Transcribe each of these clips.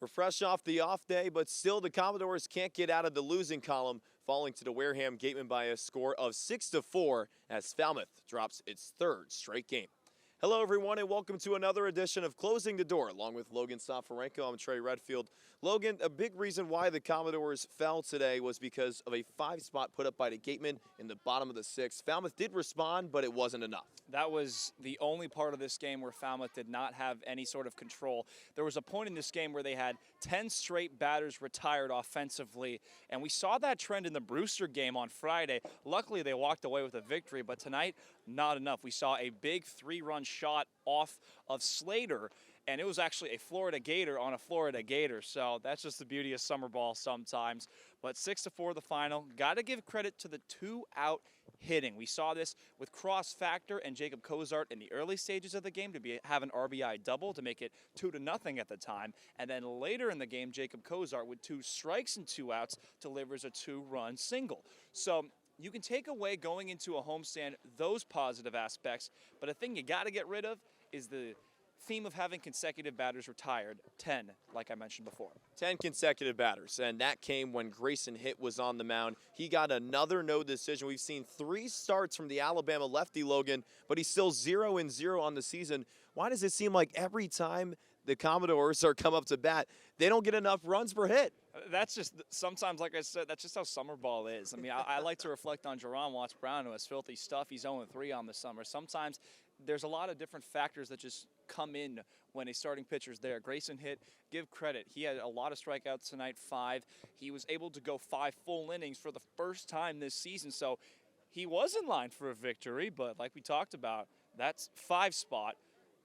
We're fresh off the off day, but still the Commodores can't get out of the losing column, falling to the Wareham Gateman by a score of 6-4 as Falmouth drops its third straight game. Hello, everyone, and welcome to another edition of Closing the Door. Along with Logan Soforenko, I'm Trey Redfield. Logan, a big reason why the Commodores fell today was because of a 5-spot put up by the Gateman in the bottom of the sixth. Falmouth did respond, but it wasn't enough. That was the only part of this game where Falmouth did not have any sort of control. There was a point in this game where they had 10 straight batters retired offensively, and we saw that trend in the Brewster game on Friday. Luckily, they walked away with a victory, but tonight, not enough. We saw a big 3-run shot off of Slater, and it was actually a Florida Gator on a Florida Gator, so that's just the beauty of summer ball sometimes. But 6-4 the final. Got to give credit to the 2-out hitting. We saw this with Cross Factor and Jacob Cozart in the early stages of the game to have an RBI double to make it 2-0 at the time, and then later in the game, Jacob Cozart with 2 strikes and 2 outs delivers a 2-run single. So you can take away going into a homestand those positive aspects, but a thing you got to get rid of is the theme of having consecutive batters retired, 10, like I mentioned before. 10 consecutive batters, and that came when Grayson Hitt was on the mound. He got another no decision. We've seen 3 starts from the Alabama lefty, Logan, but he's still 0-0 on the season. Why does it seem like every time the Commodores come up to bat, they don't get enough runs per hit? That's just, sometimes, like I said, that's just how summer ball is. I mean, I like to reflect on Jerron Watts-Brown, who has filthy stuff. He's 0-3 on the summer. Sometimes there's a lot of different factors that just come in when a starting pitcher's there. Grayson Hitt, give credit. He had a lot of strikeouts tonight, 5. He was able to go 5 full innings for the first time this season, so he was in line for a victory, but like we talked about, that's 5 spot.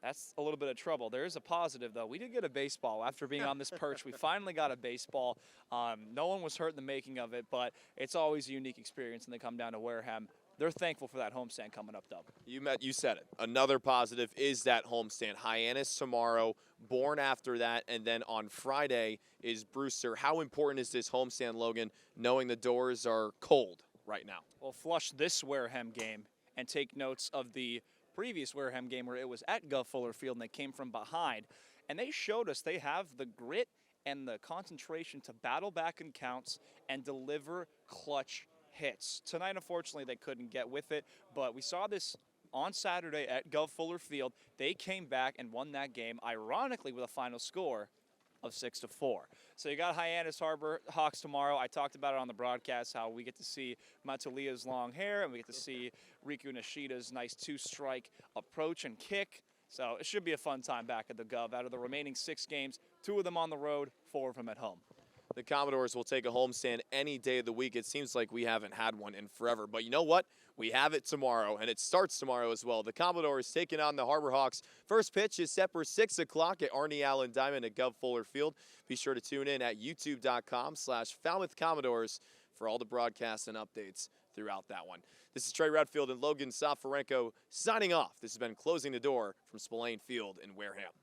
That's a little bit of trouble. There is a positive, though. We did get a baseball after being on this perch. We finally got a baseball. No one was hurt in the making of it, but it's always a unique experience when they come down to Wareham. They're thankful for that homestand coming up, though. You said it. Another positive is that homestand. Hyannis tomorrow, Bourne after that, and then on Friday is Brewster. How important is this homestand, Logan, knowing the Dores are cold right now? Well, flush this Wareham game and take notes of the previous Wareham game where it was at Gov Fuller Field and they came from behind. And they showed us they have the grit and the concentration to battle back in counts and deliver clutch hits. Tonight, unfortunately, they couldn't get with it, but we saw this on Saturday at Gov Fuller Field. They came back and won that game, ironically, with a final score of 6-4. So you got Hyannis Harbor Hawks tomorrow. I talked about it on the broadcast, how we get to see Matalia's long hair, and we get to see Riku Nishida's nice 2-strike approach and kick. So it should be a fun time back at the Gov. Out of the remaining 6 games, 2 of them on the road, 4 of them at home. The Commodores will take a homestand any day of the week. It seems like we haven't had one in forever. But you know what? We have it tomorrow, and it starts tomorrow as well. The Commodores taking on the Harbor Hawks. First pitch is set for 6 o'clock at Arnie Allen Diamond at Gov Fuller Field. Be sure to tune in at youtube.com/Falmouth Commodores for all the broadcasts and updates throughout that one. This is Trey Redfield and Logan Soforenko signing off. This has been Closing the Door from Spillane Field in Wareham.